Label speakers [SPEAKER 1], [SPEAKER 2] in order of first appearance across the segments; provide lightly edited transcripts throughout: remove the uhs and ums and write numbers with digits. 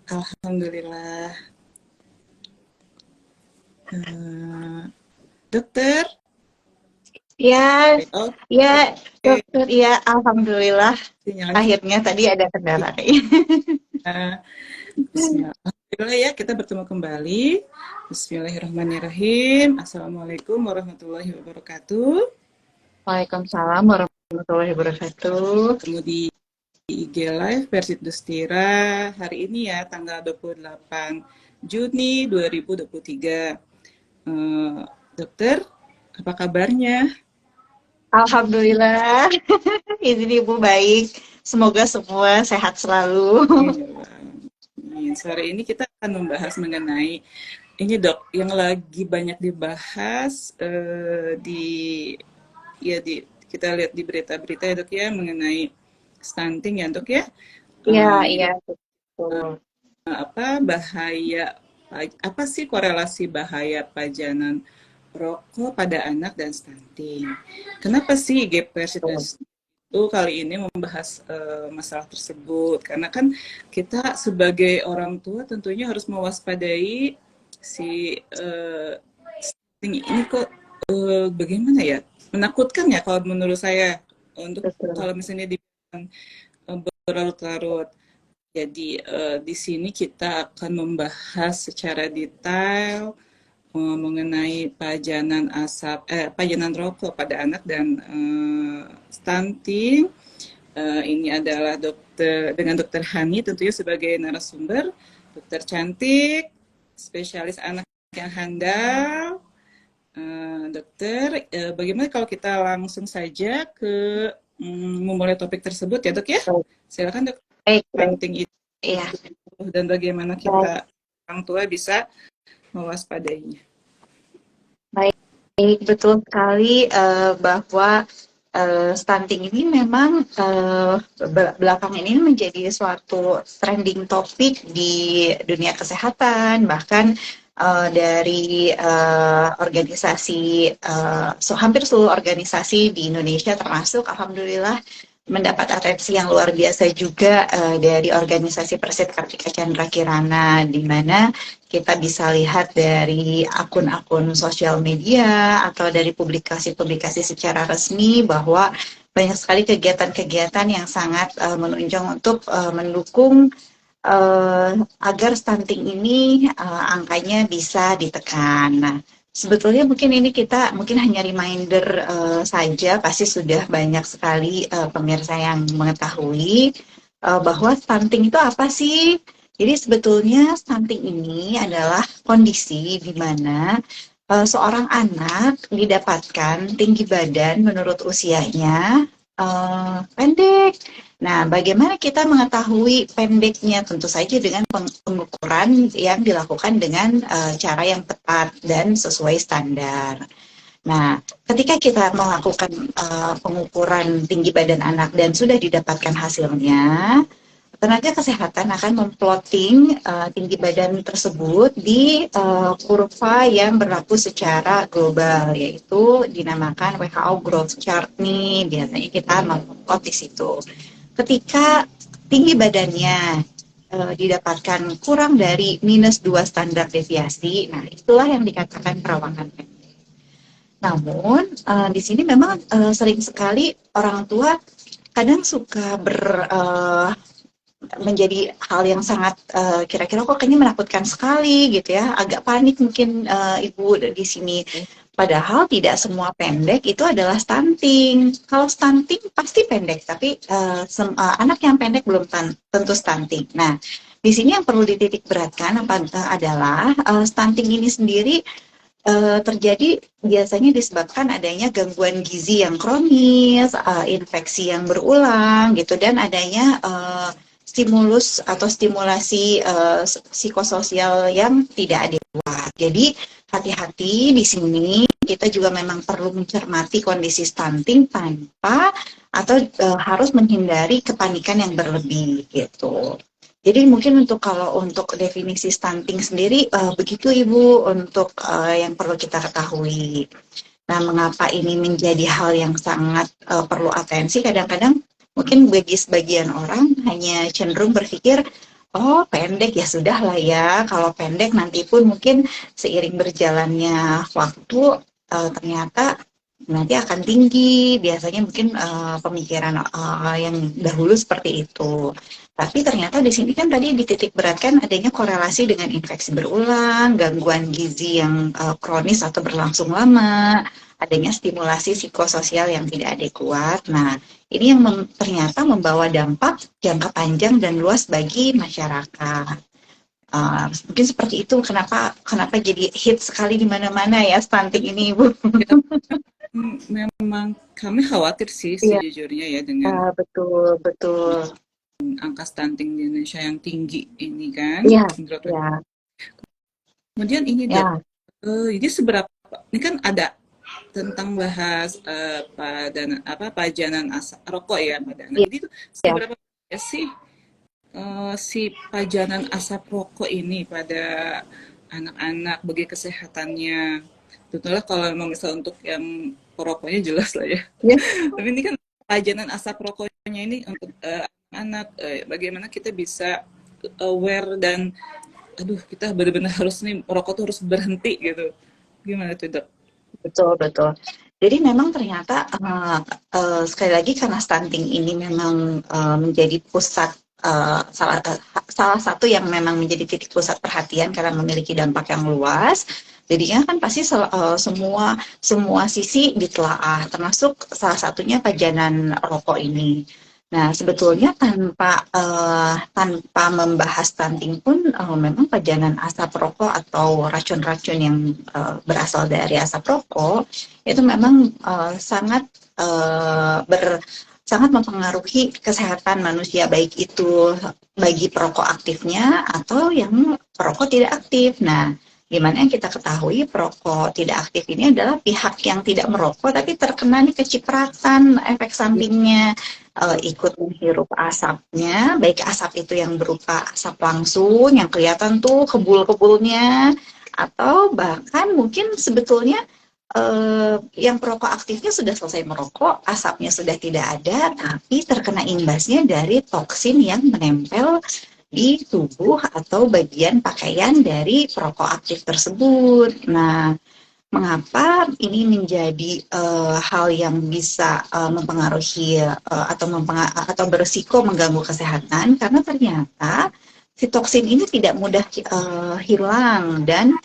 [SPEAKER 1] Alhamdulillah. Dokter?
[SPEAKER 2] Ya,
[SPEAKER 1] Oh,
[SPEAKER 2] ya,
[SPEAKER 1] oke.
[SPEAKER 2] dokter. Ya, alhamdulillah.
[SPEAKER 1] Sinyalnya.
[SPEAKER 2] Akhirnya tadi ada kendala.
[SPEAKER 1] Bismillah. Alhamdulillah ya, kita bertemu kembali. Bismillahirrahmanirrahim. Assalamualaikum warahmatullahi wabarakatuh.
[SPEAKER 2] Waalaikumsalam warahmatullahi wabarakatuh.
[SPEAKER 1] Ketemu di IG Live versi Dustira hari ini ya, tanggal 28 Juni 2023. Eh, Dokter, apa kabarnya?
[SPEAKER 2] Alhamdulillah. Ini Ibu baik. Semoga semua sehat selalu.
[SPEAKER 1] Iya. Sore ini kita akan membahas mengenai ini dok, yang lagi banyak dibahas di kita lihat di berita-berita ya dok ya mengenai stunting ya dok ya.
[SPEAKER 2] Iya,
[SPEAKER 1] Eh,
[SPEAKER 2] iya, betul.
[SPEAKER 1] apa bahaya apa sih korelasi bahaya pajanan rokok pada anak dan stunting? Kenapa sih
[SPEAKER 2] Betul.
[SPEAKER 1] Gepers itu kali ini membahas masalah tersebut? Karena kan kita sebagai orang tua tentunya harus mewaspadai si stunting ini kok bagaimana ya? Menakutkan ya kalau menurut saya untuk
[SPEAKER 2] Betul.
[SPEAKER 1] kalau misalnya dibilang berlarut-larut. Jadi di sini kita akan membahas secara detail mengenai pajanan rokok pada anak dan stunting. Ini adalah dengan dokter Hani tentunya sebagai narasumber, dokter cantik, spesialis anak yang handal. Dokter, bagaimana kalau kita langsung saja ke memulai topik tersebut ya dok ya? Silakan dok.
[SPEAKER 2] Baik, baik.
[SPEAKER 1] Stunting itu
[SPEAKER 2] Iya,
[SPEAKER 1] dan bagaimana
[SPEAKER 2] baik.
[SPEAKER 1] kita orang tua bisa mewaspadainya.
[SPEAKER 2] Baik, betul sekali bahwa stunting ini memang belakangan ini menjadi suatu trending topik di dunia kesehatan, bahkan dari organisasi, hampir seluruh organisasi di Indonesia termasuk, alhamdulillah, mendapat atensi yang luar biasa juga dari organisasi Persit Kartika Chandra Kirana, di mana kita bisa lihat dari akun-akun sosial media atau dari publikasi-publikasi secara resmi bahwa banyak sekali kegiatan-kegiatan yang sangat menunjang untuk mendukung agar stunting ini angkanya bisa ditekan. Nah, sebetulnya mungkin ini kita mungkin hanya reminder saja, pasti sudah banyak sekali pemirsa yang mengetahui bahwa stunting itu apa sih? Jadi sebetulnya stunting ini adalah kondisi di mana seorang anak didapatkan tinggi badan menurut usianya pendek. Nah, bagaimana kita mengetahui pendeknya? Tentu saja dengan pengukuran yang dilakukan dengan cara yang tepat dan sesuai standar. Nah, ketika kita melakukan pengukuran tinggi badan anak dan sudah didapatkan hasilnya, tenaga kesehatan akan memplotting tinggi badan tersebut di kurva yang berlaku secara global, yaitu dinamakan WHO Growth Chart nih. Biasanya kita memplot di situ. Ketika tinggi badannya didapatkan kurang dari minus 2 standar deviasi, nah itulah yang dikatakan perawangan pendek. Namun di sini memang sering sekali orang tua kadang suka menjadi hal yang sangat kira-kira kok kayaknya menakutkan sekali gitu ya, agak panik mungkin ibu di sini. Padahal tidak semua pendek itu adalah stunting. Kalau stunting pasti pendek, tapi anak yang pendek belum tentu stunting. Nah, di sini yang perlu dititik beratkan adalah stunting ini sendiri terjadi biasanya disebabkan adanya gangguan gizi yang kronis, infeksi yang berulang gitu, dan adanya stimulus atau stimulasi psikososial yang tidak adekuat. Jadi hati-hati di sini, kita juga memang perlu mencermati kondisi stunting tanpa atau harus menghindari kepanikan yang berlebih gitu. Jadi mungkin kalau untuk definisi stunting sendiri begitu Ibu untuk yang perlu kita ketahui. Nah, mengapa ini menjadi hal yang sangat perlu atensi? Kadang-kadang mungkin bagi sebagian orang hanya cenderung berpikir, oh pendek ya sudah lah ya. Kalau pendek nanti pun mungkin seiring berjalannya waktu ternyata nanti akan tinggi. Biasanya mungkin pemikiran yang dahulu seperti itu. Tapi ternyata di sini kan tadi dititik beratkan adanya korelasi dengan infeksi berulang, gangguan gizi yang kronis atau berlangsung lama, adanya stimulasi psikososial yang tidak adekuat. Nah, ini yang ternyata membawa dampak jangka panjang dan luas bagi masyarakat. Mungkin seperti itu kenapa jadi hit sekali di mana-mana ya stunting ini, Bu.
[SPEAKER 1] Ya, memang kami khawatir sih
[SPEAKER 2] Iya,
[SPEAKER 1] sejujurnya ya dengan
[SPEAKER 2] betul betul.
[SPEAKER 1] angka stunting di Indonesia yang tinggi ini kan.
[SPEAKER 2] Iya,
[SPEAKER 1] Menurut
[SPEAKER 2] iya,
[SPEAKER 1] kemudian ini dok,
[SPEAKER 2] ya,
[SPEAKER 1] jadi seberapa ini kan ada tentang bahas pajanan asap rokok ya Mbak Dana.
[SPEAKER 2] iya,
[SPEAKER 1] Jadi itu
[SPEAKER 2] iya.
[SPEAKER 1] seberapa ya sih si pajanan asap rokok ini pada anak-anak bagi kesehatannya. Tentulah kalau memang misal untuk yang perokoknya jelas lah ya.
[SPEAKER 2] Iya,
[SPEAKER 1] Tapi ini kan pajanan asap rokoknya ini untuk anak bagaimana kita bisa aware dan aduh kita benar-benar harus nih rokok tuh harus berhenti gitu. Gimana tuh dok?
[SPEAKER 2] betul betul. Jadi memang ternyata sekali lagi karena stunting ini memang menjadi pusat salah satu yang memang menjadi titik pusat perhatian karena memiliki dampak yang luas. Jadinya kan pasti semua sisi ditelaah, termasuk salah satunya pajanan rokok ini. Nah, sebetulnya tanpa membahas stunting pun memang pajanan asap rokok atau racun-racun yang berasal dari asap rokok itu memang sangat mempengaruhi kesehatan manusia, baik itu bagi perokok aktifnya atau yang perokok tidak aktif. Nah, gimana yang kita ketahui perokok tidak aktif ini adalah pihak yang tidak merokok tapi terkena nih kecipratan efek sampingnya, ikut menghirup asapnya, baik asap itu yang berupa asap langsung yang kelihatan tuh kebul-kebulnya, atau bahkan mungkin sebetulnya yang perokok aktifnya sudah selesai merokok, asapnya sudah tidak ada, tapi terkena imbasnya dari toksin yang menempel di tubuh atau bagian pakaian dari perokok aktif tersebut. Nah, mengapa ini menjadi hal yang bisa mempengaruhi atau berisiko mengganggu kesehatan? Karena ternyata si toksin ini tidak mudah hilang dan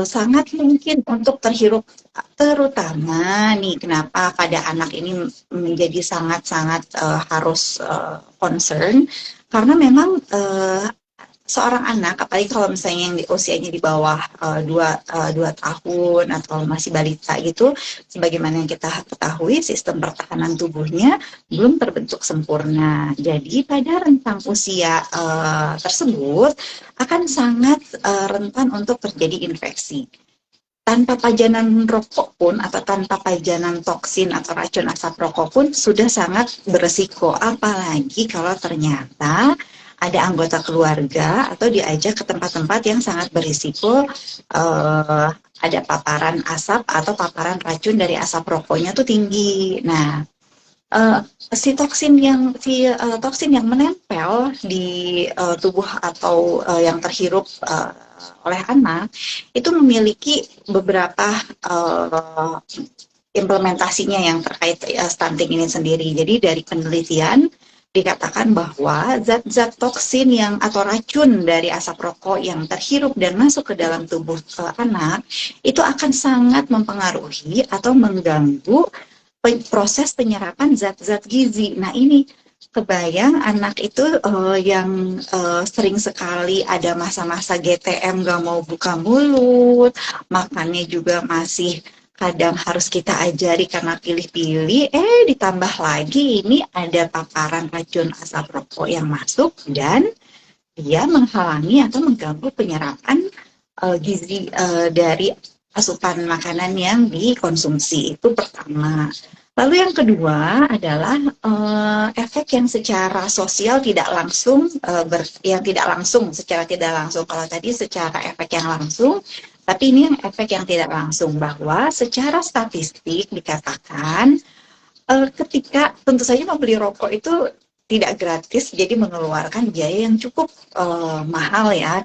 [SPEAKER 2] sangat mungkin untuk terhirup, terutama nih kenapa pada anak ini menjadi sangat-sangat harus concern karena memang seorang anak, apalagi kalau misalnya yang usianya di bawah 2 tahun atau masih balita gitu, sebagaimana yang kita ketahui sistem pertahanan tubuhnya belum terbentuk sempurna. Jadi pada rentang usia tersebut akan sangat rentan untuk terjadi infeksi. Tanpa pajanan rokok pun atau tanpa pajanan toksin atau racun asap rokok pun sudah sangat beresiko. Apalagi kalau ternyata ada anggota keluarga atau diajak ke tempat-tempat yang sangat berisiko ada paparan asap atau paparan racun dari asap rokoknya tuh tinggi. Nah, toksin yang menempel di tubuh atau yang terhirup oleh anak itu memiliki beberapa implementasinya yang terkait stunting ini sendiri. Jadi dari penelitian dikatakan bahwa zat-zat toksin yang atau racun dari asap rokok yang terhirup dan masuk ke dalam tubuh anak itu akan sangat mempengaruhi atau mengganggu proses penyerapan zat-zat gizi. Nah ini kebayang anak itu yang sering sekali ada masa-masa GTM gak mau buka mulut, makannya juga masih kadang harus kita ajari karena pilih-pilih, ditambah lagi ini ada paparan racun asap rokok yang masuk dan dia menghalangi atau mengganggu penyerapan gizi dari asupan makanan yang dikonsumsi. Itu pertama. Lalu yang kedua adalah efek yang secara sosial tidak langsung, yang tidak langsung, secara tidak langsung. Kalau tadi secara efek yang langsung, tapi ini yang efek yang tidak langsung, bahwa secara statistik dikatakan ketika tentu saja membeli rokok itu tidak gratis, jadi mengeluarkan biaya yang cukup mahal ya.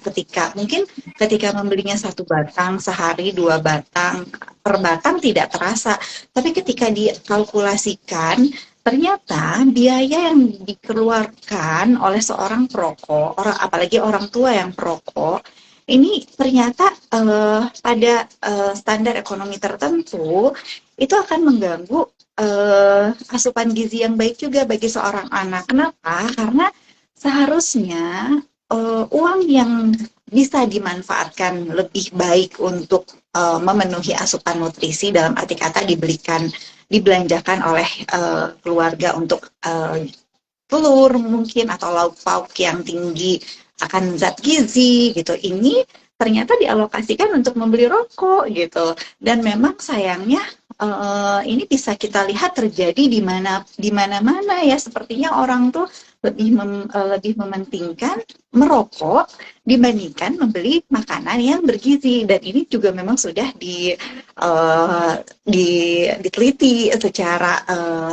[SPEAKER 2] Mungkin ketika membelinya satu batang sehari, dua batang per batang tidak terasa, tapi ketika dikalkulasikan ternyata biaya yang dikeluarkan oleh seorang perokok, apalagi orang tua yang perokok, ini ternyata pada standar ekonomi tertentu itu akan mengganggu asupan gizi yang baik juga bagi seorang anak. Kenapa? Karena seharusnya uang yang bisa dimanfaatkan lebih baik untuk memenuhi asupan nutrisi, dalam arti kata dibelanjakan oleh keluarga untuk telur mungkin atau lauk pauk yang tinggi akan zat gizi gitu. Ini ternyata dialokasikan untuk membeli rokok gitu. Dan memang sayangnya ini bisa kita lihat terjadi di mana-mana ya. Sepertinya orang tuh lebih mementingkan merokok dibandingkan membeli makanan yang bergizi, dan ini juga memang sudah diteliti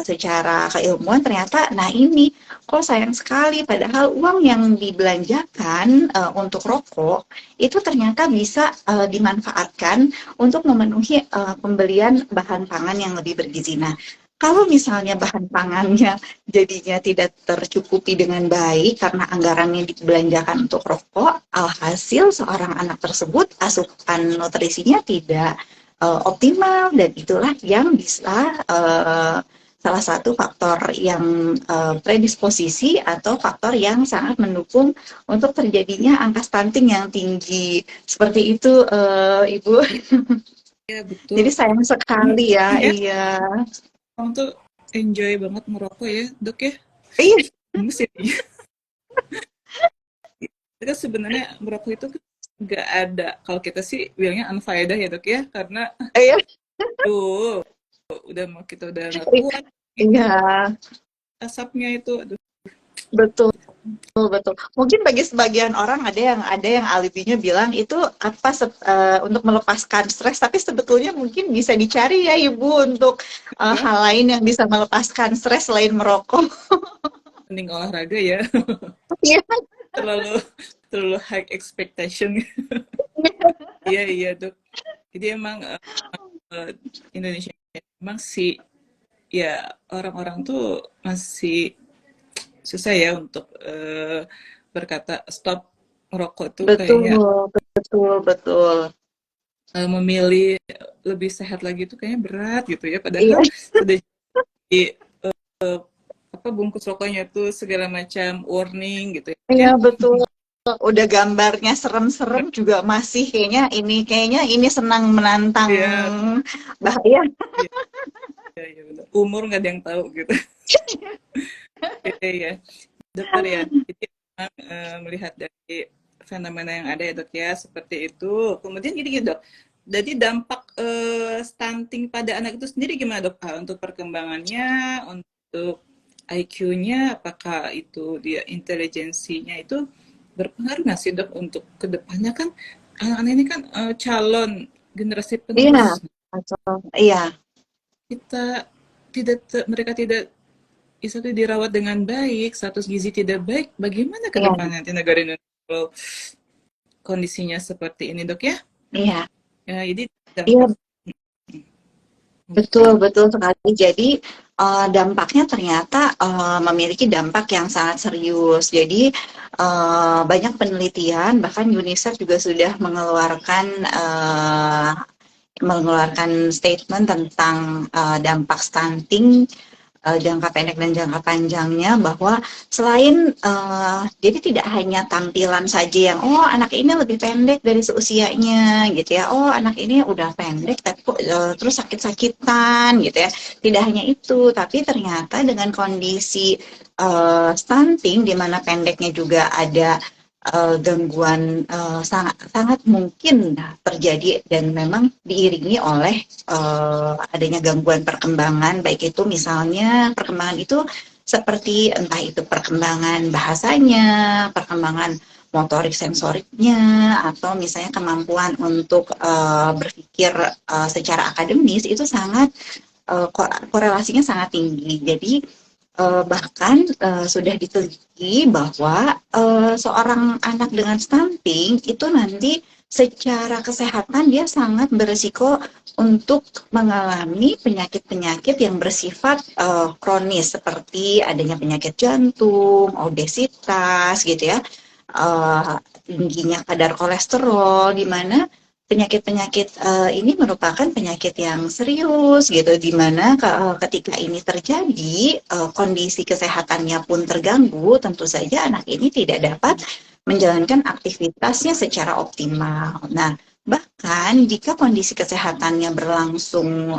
[SPEAKER 2] secara keilmuan. Ternyata nah ini kok sayang sekali, padahal uang yang dibelanjakan untuk rokok itu ternyata bisa dimanfaatkan untuk memenuhi pembelian bahan pangan yang lebih bergizi. Nah, kalau misalnya bahan pangannya jadinya tidak tercukupi dengan baik karena anggarannya dibelanjakan untuk rokok, alhasil seorang anak tersebut asupan nutrisinya tidak optimal, dan itulah yang bisa salah satu faktor yang predisposisi atau faktor yang sangat mendukung untuk terjadinya angka stunting yang tinggi. Seperti itu, Ibu.
[SPEAKER 1] Ya,
[SPEAKER 2] Jadi
[SPEAKER 1] betul.
[SPEAKER 2] sayang sekali ya,
[SPEAKER 1] Ya,
[SPEAKER 2] iya.
[SPEAKER 1] orang tuh enjoy banget merokok ya, Dok ya.
[SPEAKER 2] Iya,
[SPEAKER 1] Gemes ya. Itu sebenarnya merokok itu kan nggak ada. Kalau kita sih bilangnya unfaedah ya, Dok ya, karena
[SPEAKER 2] iya,
[SPEAKER 1] tuh kita udah nggak kuat
[SPEAKER 2] iya,
[SPEAKER 1] asapnya itu. Aduh.
[SPEAKER 2] betul. Betul. Mungkin bagi sebagian orang ada yang alibinya bilang itu untuk melepaskan stres, tapi sebetulnya mungkin bisa dicari ya Ibu untuk
[SPEAKER 1] Ya,
[SPEAKER 2] hal lain yang bisa melepaskan stres selain merokok.
[SPEAKER 1] mending olahraga ya.
[SPEAKER 2] Iya.
[SPEAKER 1] terlalu terlalu high expectation. Iya iya Dok. Jadi emang eh, Indonesia emang sih ya orang-orang tuh masih susah ya untuk berkata stop merokok tuh
[SPEAKER 2] Betul,
[SPEAKER 1] kayaknya
[SPEAKER 2] betul, betul.
[SPEAKER 1] memilih lebih sehat lagi tuh kayaknya berat gitu ya.
[SPEAKER 2] Iya,
[SPEAKER 1] Padahal udah jadi apa bungkus rokoknya tuh segala macam warning gitu
[SPEAKER 2] iya
[SPEAKER 1] ya.
[SPEAKER 2] betul. Udah gambarnya serem-serem juga masih kayaknya ini senang menantang
[SPEAKER 1] Iya,
[SPEAKER 2] bahaya.
[SPEAKER 1] iya, iya, iya, benar. Umur nggak ada yang tahu gitu. Iya, ya. Dokter ya. Jadi memang melihat dari fenomena yang ada ya dok ya seperti itu. Kemudian gini gitu dok. Jadi dampak stunting pada anak itu sendiri gimana dok? Untuk perkembangannya, untuk IQ-nya, apakah itu dia intelijensinya itu berpengaruh nggak sih dok untuk kedepannya kan anak-anak ini kan calon generasi
[SPEAKER 2] Iya,
[SPEAKER 1] penerus.
[SPEAKER 2] betul. Iya,
[SPEAKER 1] Kita mereka tidak itu dirawat dengan baik, status gizi tidak baik, bagaimana ke
[SPEAKER 2] iya,
[SPEAKER 1] depan nanti negara Indonesia kalau kondisinya seperti ini, Dok ya?
[SPEAKER 2] iya.
[SPEAKER 1] Ya, jadi
[SPEAKER 2] Iya,
[SPEAKER 1] dampak
[SPEAKER 2] betul,
[SPEAKER 1] betul.
[SPEAKER 2] betul sekali. Jadi dampaknya ternyata memiliki dampak yang sangat serius. Jadi banyak penelitian, bahkan UNICEF juga sudah mengeluarkan statement tentang dampak stunting jangka pendek dan jangka panjangnya, bahwa selain jadi tidak hanya tampilan saja yang oh anak ini lebih pendek dari seusianya gitu ya, oh anak ini udah pendek tapi terus sakit-sakitan gitu ya, tidak hanya itu, tapi ternyata dengan kondisi stunting di mana pendeknya juga ada gangguan, sangat sangat mungkin terjadi dan memang diiringi oleh adanya gangguan perkembangan, baik itu misalnya perkembangan itu seperti entah itu perkembangan bahasanya, perkembangan motorik sensoriknya, atau misalnya kemampuan untuk berpikir secara akademis itu sangat korelasinya sangat tinggi. Jadi Bahkan sudah diteliti bahwa seorang anak dengan stunting itu nanti secara kesehatan dia sangat berisiko untuk mengalami penyakit-penyakit yang bersifat kronis seperti adanya penyakit jantung, obesitas gitu ya, tingginya kadar kolesterol, di mana penyakit-penyakit ini merupakan penyakit yang serius gitu, di mana ketika ini terjadi kondisi kesehatannya pun terganggu, tentu saja anak ini tidak dapat menjalankan aktivitasnya secara optimal. Nah, bahkan jika kondisi kesehatannya berlangsung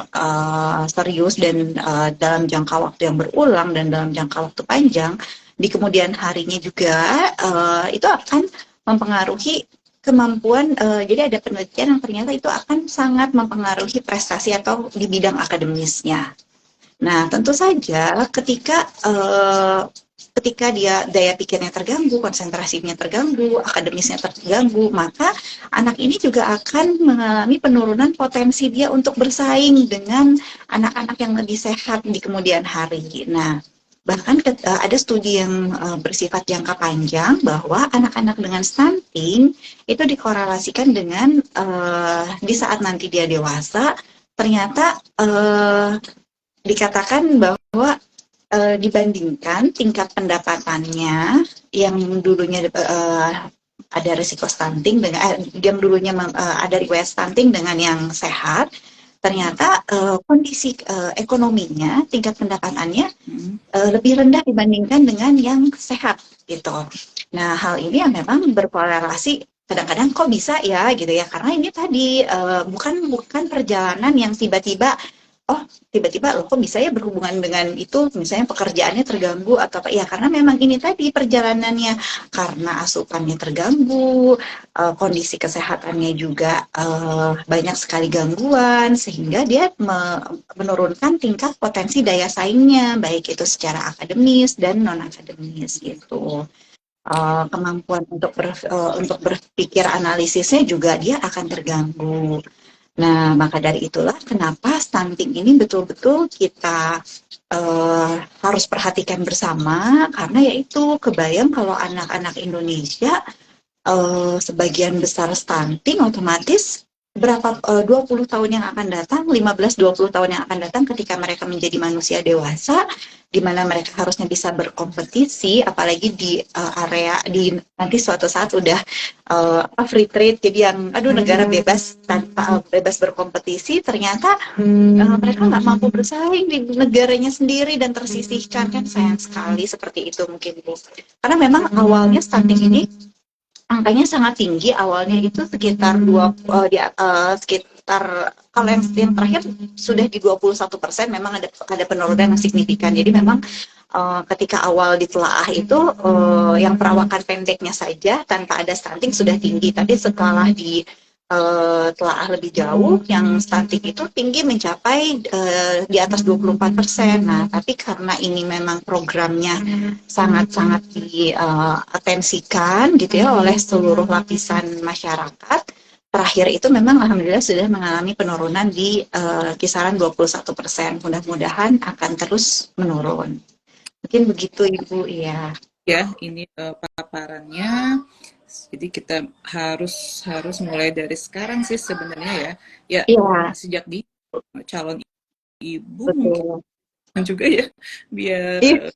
[SPEAKER 2] serius dan dalam jangka waktu yang berulang dan dalam jangka waktu panjang, di kemudian harinya juga itu akan mempengaruhi kemampuan, jadi ada penelitian yang ternyata itu akan sangat mempengaruhi prestasi atau di bidang akademisnya. Nah, tentu saja ketika dia daya pikirnya terganggu, konsentrasinya terganggu, akademisnya terganggu, maka anak ini juga akan mengalami penurunan potensi dia untuk bersaing dengan anak-anak yang lebih sehat di kemudian hari. Nah, bahkan ada studi yang bersifat jangka panjang bahwa anak-anak dengan stunting itu dikorelasikan dengan di saat nanti dia dewasa, ternyata dikatakan bahwa dibandingkan tingkat pendapatannya yang dulunya ada risiko stunting dengan yang dulunya ada riwayat stunting dengan yang sehat, ternyata kondisi ekonominya, tingkat pendapatannya lebih rendah dibandingkan dengan yang sehat gitu. Nah, hal ini yang memang berkorelasi, kadang-kadang kok bisa ya gitu ya, karena ini tadi bukan perjalanan yang tiba-tiba oh tiba-tiba loh kok bisa ya berhubungan dengan itu, misalnya pekerjaannya terganggu atau apa ya, karena memang ini tadi perjalanannya karena asupannya terganggu, kondisi kesehatannya juga banyak sekali gangguan sehingga dia menurunkan tingkat potensi daya saingnya baik itu secara akademis dan non akademis gitu. Kemampuan untuk berpikir analisisnya juga dia akan terganggu. Nah, maka dari itulah kenapa stunting ini betul-betul kita harus perhatikan bersama, karena yaitu kebayang kalau anak-anak Indonesia sebagian besar stunting, otomatis 20 tahun yang akan datang, 15-20 tahun yang akan datang ketika mereka menjadi manusia dewasa, di mana mereka harusnya bisa berkompetisi, apalagi di area di nanti suatu saat udah free trade, jadi yang negara bebas tanpa bebas berkompetisi, ternyata mereka nggak mampu bersaing di negaranya sendiri dan tersisihkan, kan sayang sekali seperti itu mungkin Bu. Karena memang awalnya stunting ini angkanya sangat tinggi, awalnya itu sekitar sekitar kalau yang terakhir sudah di 21%, memang ada penurunan yang signifikan. Jadi memang ketika awal ditelaah itu yang perawakan pendeknya saja tanpa ada stunting sudah tinggi, tapi setelah telaah lebih jauh, yang stunting itu tinggi mencapai di atas 24%. Nah, tapi karena ini memang programnya sangat-sangat diatensikan gitu ya oleh seluruh lapisan masyarakat, terakhir itu memang alhamdulillah sudah mengalami penurunan di kisaran 21%. Mudah-mudahan akan terus menurun. Mungkin begitu Ibu ya.
[SPEAKER 1] Ya, ini paparannya. Jadi kita harus mulai dari sekarang sih sebenarnya ya. Ya,
[SPEAKER 2] Iya,
[SPEAKER 1] sejak di calon ibu mungkin
[SPEAKER 2] betul.
[SPEAKER 1] juga ya, biar
[SPEAKER 2] Iya,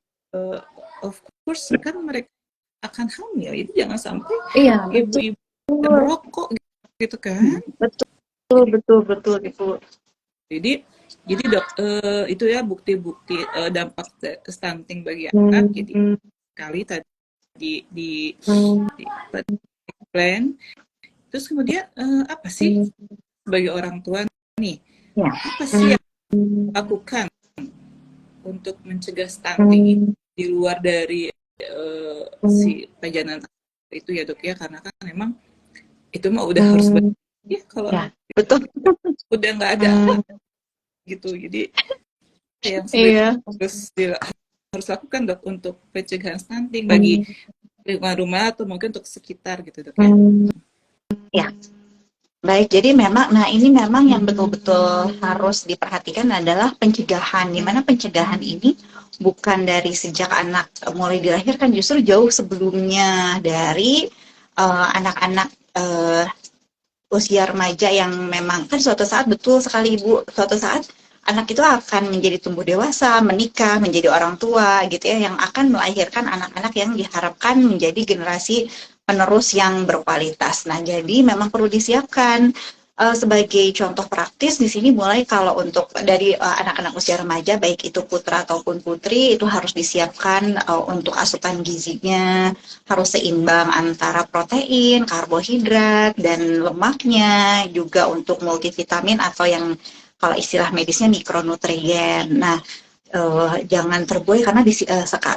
[SPEAKER 1] of course kan mereka akan hamil. Itu jangan sampai
[SPEAKER 2] iya, betul.
[SPEAKER 1] ibu-ibu merokok gitu kan.
[SPEAKER 2] Betul, betul, betul, Ibu.
[SPEAKER 1] Jadi dok, itu ya bukti-bukti dampak stunting bagi anak. Jadi sekali tadi di plan. Terus kemudian apa sih sebagai orang tua nih?
[SPEAKER 2] Ya.
[SPEAKER 1] Apa sih yang lakukan untuk mencegah stunting di luar dari si pajanan itu ya dok ya, karena kan memang itu mah udah harus ya kalau
[SPEAKER 2] Ya, betul.
[SPEAKER 1] udah nggak ada apa gitu. Jadi yang
[SPEAKER 2] Iya.
[SPEAKER 1] harus lakukan dok untuk pencegahan stunting bagi lingkungan rumah atau mungkin untuk sekitar gitu dok ya.
[SPEAKER 2] Ya, Baik, jadi memang, nah ini memang yang betul-betul harus diperhatikan adalah pencegahan, di mana pencegahan ini bukan dari sejak anak mulai dilahirkan, justru jauh sebelumnya dari anak-anak usia remaja yang memang kan suatu saat betul sekali Ibu, suatu saat anak itu akan menjadi tumbuh dewasa, menikah, menjadi orang tua gitu ya, yang akan melahirkan anak-anak yang diharapkan menjadi generasi penerus yang berkualitas. Nah, jadi memang perlu disiapkan sebagai contoh praktis di sini mulai kalau untuk dari anak-anak usia remaja baik itu putra ataupun putri itu harus disiapkan untuk asupan gizinya harus seimbang antara protein, karbohidrat, dan lemaknya, juga untuk multivitamin atau yang kalau istilah medisnya mikronutrien. Nah, jangan terbuai karena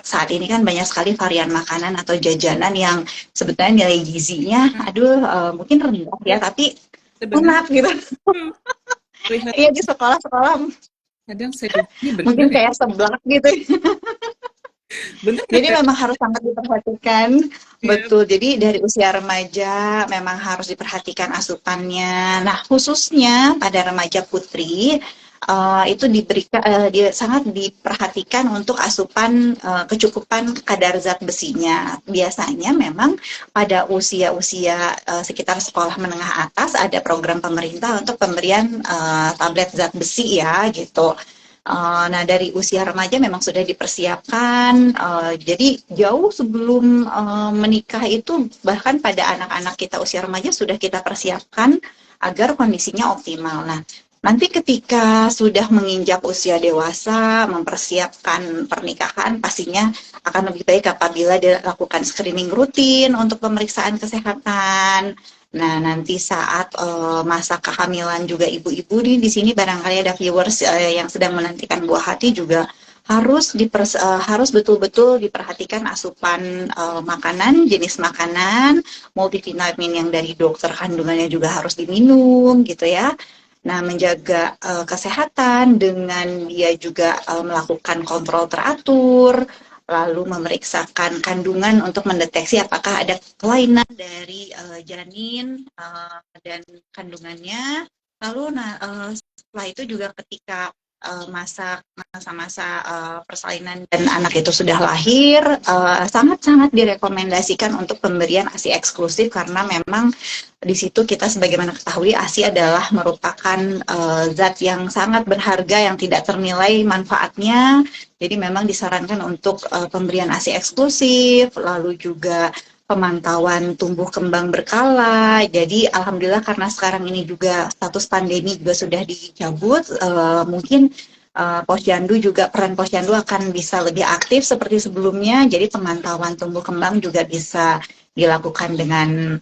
[SPEAKER 2] saat ini kan banyak sekali varian makanan atau jajanan yang sebetulnya nilai gizinya, aduh, mungkin rendah ya,
[SPEAKER 1] Ya,
[SPEAKER 2] tapi
[SPEAKER 1] sebenarnya
[SPEAKER 2] enak gitu.
[SPEAKER 1] lihat
[SPEAKER 2] Iya di sekolah-sekolah
[SPEAKER 1] kadang saya pikir ini benar
[SPEAKER 2] mungkin
[SPEAKER 1] ya,
[SPEAKER 2] kayak seblak gitu.
[SPEAKER 1] benar nggak
[SPEAKER 2] Jadi
[SPEAKER 1] teh?
[SPEAKER 2] memang harus sangat diperhatikan,
[SPEAKER 1] Ya,
[SPEAKER 2] betul. Jadi dari usia remaja memang harus diperhatikan asupannya. Nah, khususnya pada remaja putri itu diberikan sangat diperhatikan untuk asupan kecukupan kadar zat besinya. Biasanya memang pada usia-usia sekitar sekolah menengah atas ada program pemerintah untuk pemberian tablet zat besi ya gitu. Nah, dari usia remaja memang sudah dipersiapkan. Jadi jauh sebelum menikah itu, bahkan pada anak-anak kita usia remaja sudah kita persiapkan agar kondisinya optimal. Nah, nanti ketika sudah menginjak usia dewasa, mempersiapkan pernikahan, pastinya akan lebih baik apabila dilakukan screening rutin untuk pemeriksaan kesehatan. Nah, nanti saat masa kehamilan juga ibu-ibu di sini barangkali ada viewers yang sedang menantikan buah hati juga harus betul-betul diperhatikan asupan makanan, jenis makanan, multivitamin yang dari dokter kandungannya juga harus diminum gitu ya. Nah, menjaga kesehatan dengan dia juga melakukan kontrol teratur, lalu memeriksakan kandungan untuk mendeteksi apakah ada kelainan dari janin dan kandungannya. Lalu setelah itu juga ketika masa-masa persalinan dan anak itu sudah lahir, sangat-sangat direkomendasikan untuk pemberian ASI eksklusif karena memang di situ kita sebagaimana ketahui ASI adalah merupakan zat yang sangat berharga yang tidak ternilai manfaatnya. Jadi memang disarankan untuk pemberian ASI eksklusif, lalu juga pemantauan tumbuh kembang berkala. Jadi alhamdulillah karena sekarang ini juga status pandemi juga sudah dicabut, mungkin Posyandu juga peran Posyandu akan bisa lebih aktif seperti sebelumnya. Jadi pemantauan tumbuh kembang juga bisa dilakukan dengan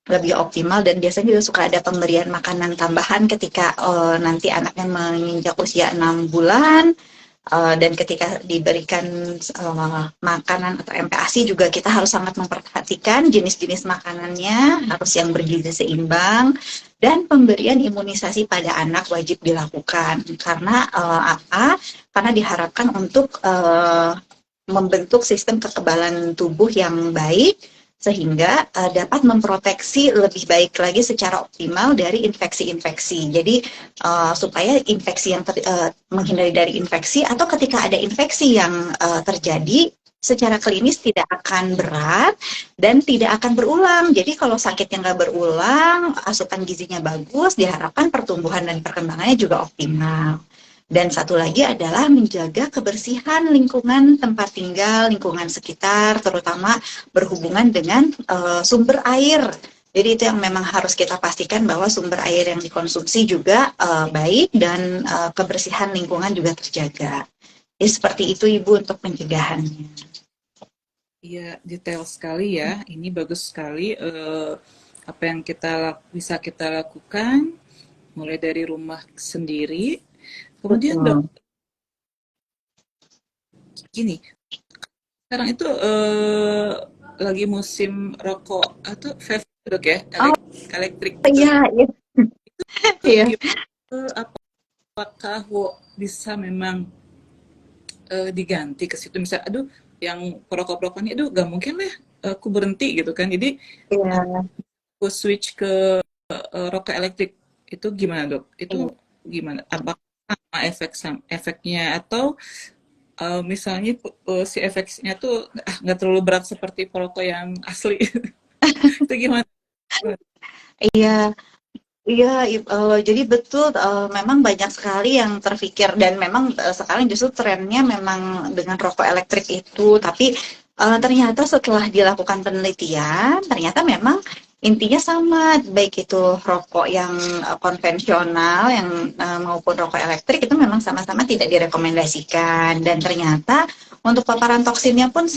[SPEAKER 2] lebih optimal dan biasanya juga suka ada pemberian makanan tambahan ketika nanti anaknya menginjak usia 6 bulan. Dan ketika diberikan makanan atau MPASI juga kita harus sangat memperhatikan jenis-jenis makanannya, harus yang bergizi seimbang, dan pemberian imunisasi pada anak wajib dilakukan. Karena apa? Karena diharapkan untuk membentuk sistem kekebalan tubuh yang baik, sehingga dapat memproteksi lebih baik lagi secara optimal dari infeksi-infeksi. Jadi supaya infeksi yang menghindari dari infeksi atau ketika ada infeksi yang terjadi secara klinis tidak akan berat dan tidak akan berulang. Jadi kalau sakitnya nggak berulang, asupan gizinya bagus, diharapkan pertumbuhan dan perkembangannya juga optimal. Dan satu lagi adalah menjaga kebersihan lingkungan tempat tinggal, lingkungan sekitar, terutama berhubungan dengan sumber air. Jadi itu yang memang harus kita pastikan bahwa sumber air yang dikonsumsi juga baik dan kebersihan lingkungan juga terjaga. Jadi seperti itu Ibu untuk pencegahannya.
[SPEAKER 1] iya, detail sekali ya. Ini bagus sekali apa yang bisa kita lakukan mulai dari rumah sendiri. Kemudian dok,
[SPEAKER 2] Betul.
[SPEAKER 1] gini, sekarang itu lagi musim rokok atau vape dok ya,
[SPEAKER 2] Oh
[SPEAKER 1] elektrik itu.
[SPEAKER 2] iya, iya,
[SPEAKER 1] Itu
[SPEAKER 2] iya.
[SPEAKER 1] gimana? Apakah bisa memang diganti ke situ? Misalnya, aduh, yang perokok-perokok ini, aduh, gak mungkin lah aku berhenti gitu kan. Jadi
[SPEAKER 2] Iya.
[SPEAKER 1] aku switch ke rokok elektrik itu gimana dok? Itu gimana? Apakah sama efeknya atau misalnya si efeknya tuh nggak terlalu berat seperti perokok yang asli? Itu gimana?
[SPEAKER 2] Iya, iya, jadi betul, memang banyak sekali yang terfikir dan memang sekarang justru trennya memang dengan rokok elektrik itu, tapi ternyata setelah dilakukan penelitian, ternyata memang intinya sama, baik itu rokok yang konvensional yang maupun rokok elektrik itu memang sama-sama tidak direkomendasikan dan ternyata untuk paparan toksinnya pun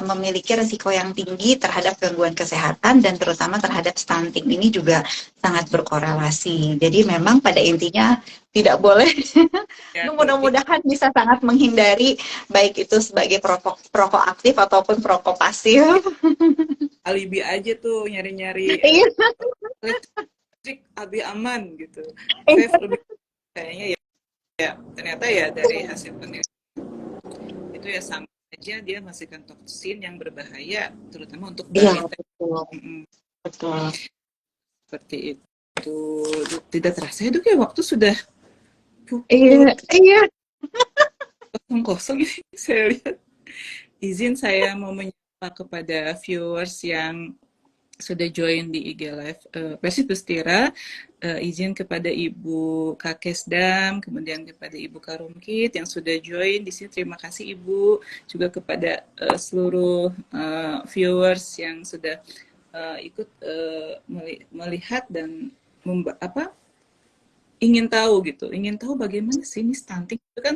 [SPEAKER 2] memiliki risiko yang tinggi terhadap gangguan kesehatan dan terutama terhadap stunting ini juga sangat berkorelasi. Jadi memang pada intinya tidak boleh.
[SPEAKER 1] Ya, berarti
[SPEAKER 2] Mudah-mudahan bisa sangat menghindari baik itu sebagai perokok, perokok aktif ataupun perokok pasif.
[SPEAKER 1] alibi aja tuh nyari-nyari
[SPEAKER 2] Iya.
[SPEAKER 1] elektrik abi aman gitu. Safe lebih kayaknya ya, ya ternyata ya dari hasil penelitian itu ya sama aja dia menghasilkan toksin yang berbahaya terutama untuk
[SPEAKER 2] Iya,
[SPEAKER 1] balita.
[SPEAKER 2] betul.
[SPEAKER 1] Mm-mm.
[SPEAKER 2] Betul.
[SPEAKER 1] Seperti itu. Tidak terasa ya dok ya waktu sudah pukul
[SPEAKER 2] Iya, iya.
[SPEAKER 1] kosong ini saya lihat. Izin saya mau menyapa kepada viewers yang sudah join di IG Live Persib Pustira, izin kepada Ibu Kakesdam, kemudian kepada Ibu Karungkit yang sudah join di sini. Terima kasih Ibu, juga kepada seluruh viewers yang sudah ikut melihat dan ingin tahu gitu, ingin tahu bagaimana sih ini stunting itu kan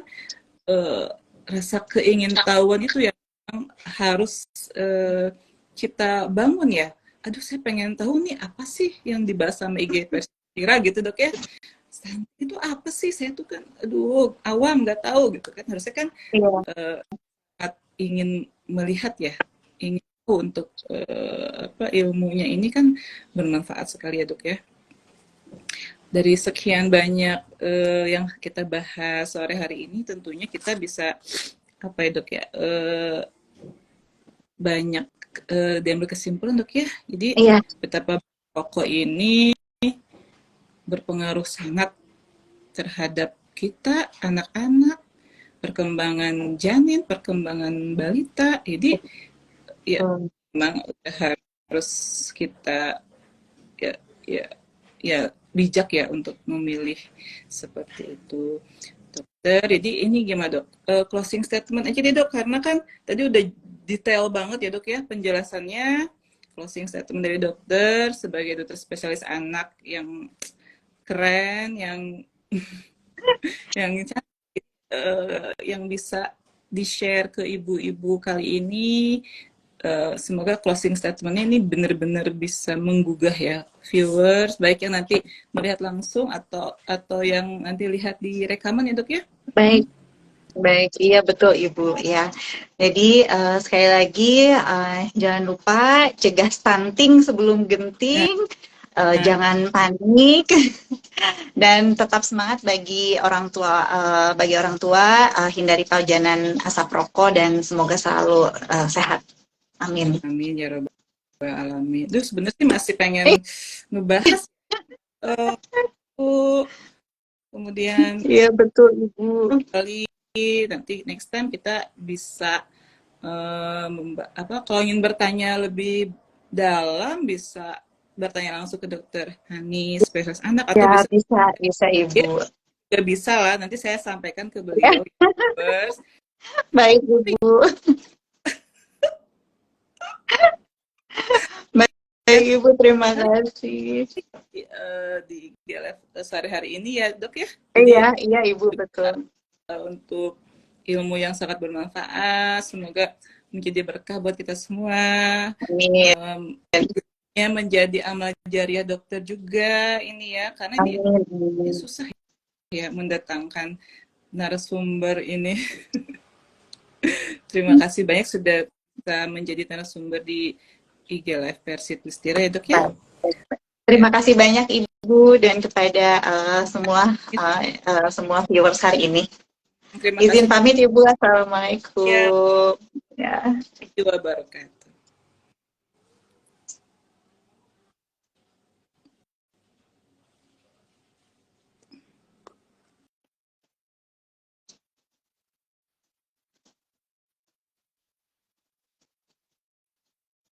[SPEAKER 1] rasa keingintahuan itu yang harus kita bangun ya. Aduh, saya pengen tahu nih apa sih yang dibahas sama IG Persira gitu dok ya. Stunting itu apa sih? Saya tuh kan, aduh, awam nggak tahu gitu kan. Harusnya kan
[SPEAKER 2] Iya.
[SPEAKER 1] ingin melihat ya, ingin tahu untuk ilmunya ini kan bermanfaat sekali ya dok ya. Dari sekian banyak yang kita bahas sore hari ini, tentunya kita bisa apa ya dok ya, banyak diambil kesimpulan dok ya. Jadi
[SPEAKER 2] Iya.
[SPEAKER 1] betapa rokok ini berpengaruh sangat terhadap kita, anak-anak, perkembangan janin, perkembangan balita. Jadi ya memang harus kita ya ya ya bijak ya untuk memilih seperti itu dokter. Jadi ini gimana dok, closing statement aja deh dok, karena kan tadi udah detail banget ya dok ya penjelasannya. Closing statement dari dokter sebagai dokter spesialis anak yang keren, yang yang yang bisa di-share ke ibu-ibu kali ini. Semoga closing statement-nya ini benar-benar bisa menggugah ya viewers, baik yang nanti melihat langsung atau yang nanti lihat di rekaman ya dok ya.
[SPEAKER 2] Baik. Baik, iya betul Ibu ya. Jadi sekali lagi jangan lupa cegah stunting sebelum
[SPEAKER 1] Nah,
[SPEAKER 2] genting, jangan panik dan tetap semangat bagi orang tua hindari pajanan asap rokok dan semoga selalu sehat. Amin.
[SPEAKER 1] amin ya robbal alamin. Terus sebenarnya sih masih pengen ngebahas kemudian
[SPEAKER 2] Iya betul Ibu.
[SPEAKER 1] kali nanti next time kita bisa kalau ingin bertanya lebih dalam bisa bertanya langsung ke dokter Hani spesialis anak atau
[SPEAKER 2] Ya
[SPEAKER 1] bisa
[SPEAKER 2] bisa
[SPEAKER 1] ya,
[SPEAKER 2] Ibu.
[SPEAKER 1] juga bisa lah nanti saya sampaikan ke
[SPEAKER 2] Ya,
[SPEAKER 1] beliau.
[SPEAKER 2] baik Ibu. Baik Ibu, terima kasih.
[SPEAKER 1] Di live sehari-hari ini ya dok ya.
[SPEAKER 2] Iya,
[SPEAKER 1] Jadi
[SPEAKER 2] iya Ibu betul.
[SPEAKER 1] untuk ilmu yang sangat bermanfaat, semoga menjadi berkah buat kita semua.
[SPEAKER 2] Amin.
[SPEAKER 1] Ya menjadi amal jariah dokter juga ini ya, karena ini
[SPEAKER 2] Amin.
[SPEAKER 1] susah ya mendatangkan narasumber ini. Terima kasih banyak sudah menjadi narasumber di IG Live Persib Pustira ya dok ya.
[SPEAKER 2] Terima kasih banyak Ibu dan kepada semua viewers hari ini.
[SPEAKER 1] Terima
[SPEAKER 2] Izin
[SPEAKER 1] kasih
[SPEAKER 2] pamit Ibu,
[SPEAKER 1] ya.
[SPEAKER 2] assalamualaikum. Ya.
[SPEAKER 1] Warahmatullahi wabarakatuh.